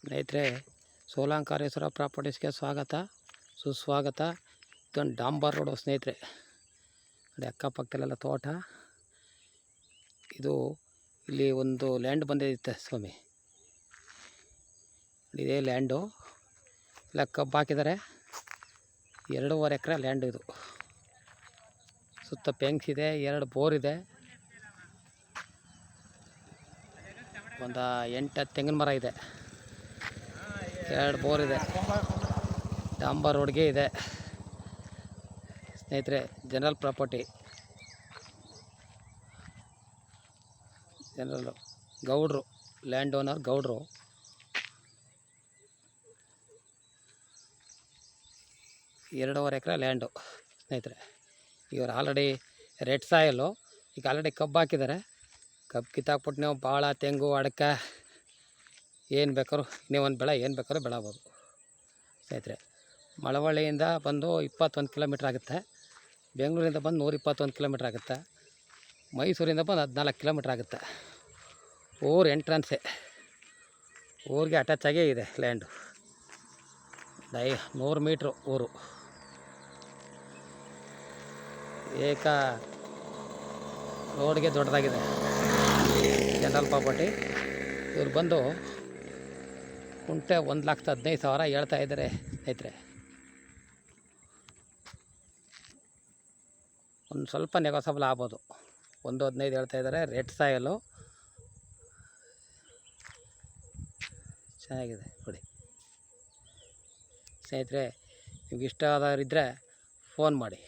ಸ್ನೇಹಿತರೆ, ಸೋಲಂಕಾರೇಶ್ವರ ಪ್ರಾಪರ್ಟೀಸ್ಗೆ ಸ್ವಾಗತ ಸುಸ್ವಾಗತ. ಇದೊಂದು ಡಾಂಬರ್ ರೋಡು ಸ್ನೇಹಿತರೆ. ನೋಡಿ ಅಕ್ಕಪಕ್ಕದಲ್ಲೆಲ್ಲ ತೋಟ. ಇದು ಇಲ್ಲಿ ಒಂದು ಲ್ಯಾಂಡ್ ಬಂದಿದೆ ಸ್ವಾಮಿ. ಇದೇ ಲ್ಯಾಂಡು ಎಲ್ಲ ಕಬ್ಬು ಹಾಕಿದ್ದಾರೆ. 2.5 ಎಕರೆ ಲ್ಯಾಂಡ್ ಇದು. ಸುತ್ತ ಪೆಂಕ್ಸ್ ಇದೆ, 2 ಬೋರ್ ಇದೆ, ಒಂದು 8-10 ತೆಂಗಿನ ಮರ ಇದೆ, 2 ಬೋರ್ ಇದೆ. ಡಾಂಬರ್ ರೋಡ್ಗೆ ಇದೆ ಸ್ನೇಹಿತರೆ. ಜನರಲ್ ಪ್ರಾಪರ್ಟಿ, ಜನರಲ್ಲು ಗೌಡ್ರು, ಲ್ಯಾಂಡ್ ಓನರ್ ಗೌಡ್ರು. ಎರಡೂವರೆ ಎಕರೆ ಲ್ಯಾಂಡು ಸ್ನೇಹಿತರೆ. ಇವರು ಆಲ್ರೆಡಿ ರೆಡ್ ಸಾಯಲ್ಲು. ಈಗ ಆಲ್ರೆಡಿ ಕಬ್ಬು ಹಾಕಿದ್ದಾರೆ. ಕಬ್ಬು ಕಿತ್ತಾಕ್ಬಿಟ್ಟು ನೀವು ಭಾಳ ತೆಂಗು ಅಡಕೆ ಏನು ಬೇಕಾದ್ರೂ ನೀವೊಂದು ಬೆಳೆ ಏನು ಬೇಕಾದ್ರೂ ಬೆಳಬೋದು ಸ್ನೇಹಿತರೆ. ಮಳವಳ್ಳಿಯಿಂದ ಬಂದು 21 ಕಿಲೋಮೀಟ್ರ್ ಆಗುತ್ತೆ. ಬೆಂಗಳೂರಿಂದ ಬಂದು 121 ಕಿಲೋಮೀಟ್ರ್ ಆಗುತ್ತೆ. ಮೈಸೂರಿಂದ ಬಂದು 14 ಕಿಲೋಮೀಟ್ರ್ ಆಗುತ್ತೆ. ಊರು ಎಂಟ್ರೆನ್ಸೇ, ಊರಿಗೆ ಅಟ್ಯಾಚಾಗೇ ಇದೆ ಲ್ಯಾಂಡು. 100 ಮೀಟ್ರು ಊರು. ಏಕ ರೋಡ್ಗೆ ದೊಡ್ಡದಾಗಿದೆ ಜನರಲ್ ಪ್ರಾಪರ್ಟಿ. ಇವ್ರು ಬಂದು ಕುಂಟೆ 1,15,000 ಹೇಳ್ತಾ ಇದ್ದಾರೆ ಸ್ನೇಹಿತರೆ. ಒಂದು ಸ್ವಲ್ಪ ನೆಗೋಸಬಲ್ ಆಗ್ಬೋದು. 1.15 ಹೇಳ್ತಾ ಇದ್ದಾರೆ. ರೆಡ್ ಸಾಯಲು ಚೆನ್ನಾಗಿದೆ ನೋಡಿ ಸ್ನೇಹಿತರೆ. ನಿಮ್ಗೆ ಇಷ್ಟ ಆದವರಿದ್ದರೆ ಫೋನ್ ಮಾಡಿ.